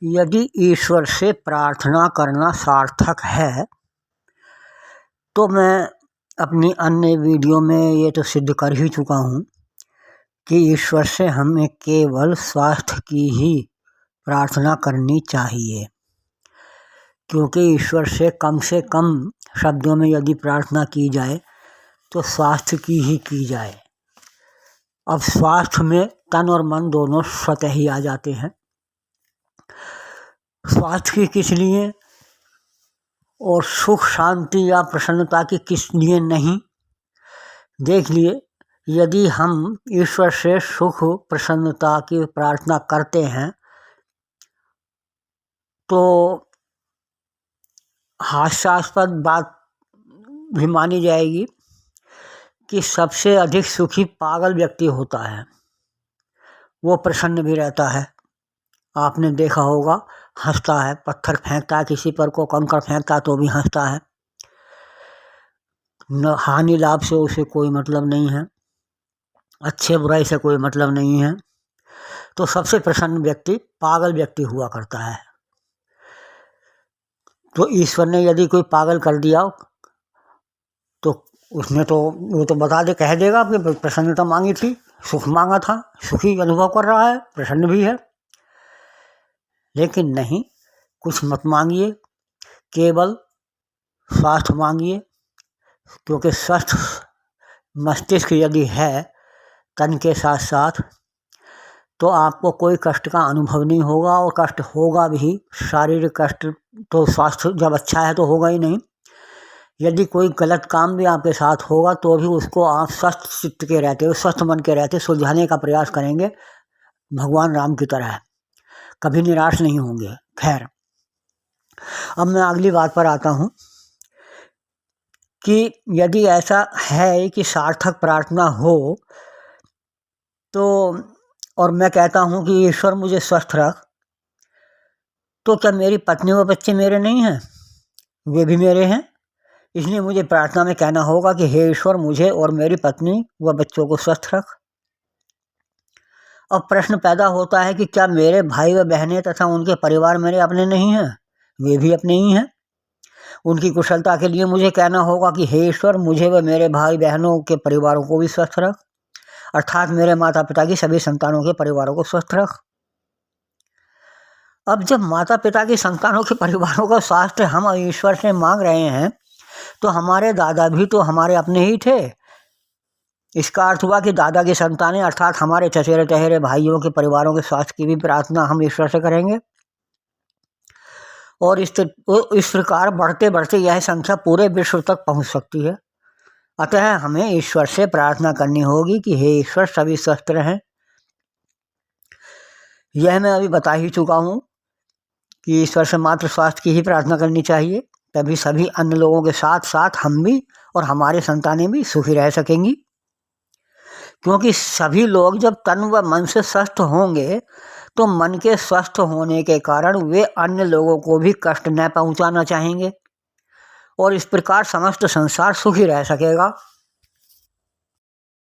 यदि ईश्वर से प्रार्थना करना सार्थक है तो मैं अपनी अन्य वीडियो में ये तो सिद्ध कर ही चुका हूँ कि ईश्वर से हमें केवल स्वास्थ्य की ही प्रार्थना करनी चाहिए, क्योंकि ईश्वर से कम शब्दों में यदि प्रार्थना की जाए तो स्वास्थ्य की ही की जाए। अब स्वास्थ्य में तन और मन दोनों स्वतः ही आ जाते हैं। स्वास्थ्य की किस लिए और सुख शांति या प्रसन्नता की किस लिए नहीं। देख लिए, यदि हम ईश्वर से सुख प्रसन्नता की प्रार्थना करते हैं तो हास्यास्पद बात भी मानी जाएगी कि सबसे अधिक सुखी पागल व्यक्ति होता है, वो प्रसन्न भी रहता है। आपने देखा होगा, हंसता है, पत्थर फेंकता है किसी पर को, कंकड़ फेंकता है तो भी हंसता है। न हानि लाभ से उसे कोई मतलब नहीं है, अच्छे बुराई से कोई मतलब नहीं है। तो सबसे प्रसन्न व्यक्ति पागल व्यक्ति हुआ करता है। तो ईश्वर ने यदि कोई पागल कर दिया तो उसने तो वो तो बता दे, कह देगा कि प्रसन्नता मांगी थी, सुख मांगा था, सुखी अनुभव कर रहा है, प्रसन्न भी है। लेकिन नहीं, कुछ मत मांगिए, केवल स्वास्थ्य मांगिए, क्योंकि स्वस्थ मस्तिष्क यदि है तन के साथ साथ तो आपको कोई कष्ट का अनुभव नहीं होगा, और कष्ट होगा भी, शारीरिक कष्ट तो स्वास्थ्य जब अच्छा है तो होगा ही नहीं। यदि कोई गलत काम भी आपके साथ होगा तो भी उसको आप स्वस्थ चित्त के रहते, स्वस्थ मन के रहते सुलझाने का प्रयास करेंगे, भगवान राम की तरह, कभी निराश नहीं होंगे। खैर, अब मैं अगली बात पर आता हूँ कि यदि ऐसा है कि सार्थक प्रार्थना हो तो, और मैं कहता हूँ कि ईश्वर मुझे स्वस्थ रख, तो क्या मेरी पत्नी व बच्चे मेरे नहीं हैं? वे भी मेरे हैं। इसलिए मुझे प्रार्थना में कहना होगा कि हे ईश्वर, मुझे और मेरी पत्नी व बच्चों को स्वस्थ रख। अब प्रश्न पैदा होता है कि क्या मेरे भाई व बहनें तथा उनके परिवार मेरे अपने नहीं हैं? वे भी अपने ही हैं। उनकी कुशलता के लिए मुझे कहना होगा कि हे ईश्वर, मुझे व मेरे भाई बहनों के परिवारों को भी स्वस्थ रख, अर्थात मेरे माता पिता की सभी संतानों के परिवारों को स्वस्थ रख। अब जब माता पिता की संतानों के परिवारों का स्वास्थ्य हम ईश्वर से मांग रहे हैं तो हमारे दादा भी तो हमारे अपने ही थे। इसका अर्थ हुआ कि दादा की संतानें अर्थात हमारे चचेरे टहरे भाइयों के परिवारों के स्वास्थ्य की भी प्रार्थना हम ईश्वर से करेंगे, और इस प्रकार बढ़ते बढ़ते यह संख्या पूरे विश्व तक पहुंच सकती है। अतः हमें ईश्वर से प्रार्थना करनी होगी कि हे ईश्वर, सभी स्वस्थ रहें। यह मैं अभी बता ही चुका हूँ कि ईश्वर से मात्र स्वास्थ्य की ही प्रार्थना करनी चाहिए, तभी सभी अन्य लोगों के साथ साथ हम भी और हमारे संतानें भी सुखी रह सकेंगी। क्योंकि सभी लोग जब तन व मन से स्वस्थ होंगे तो मन के स्वस्थ होने के कारण वे अन्य लोगों को भी कष्ट न पहुंचाना चाहेंगे, और इस प्रकार समस्त संसार सुखी रह सकेगा।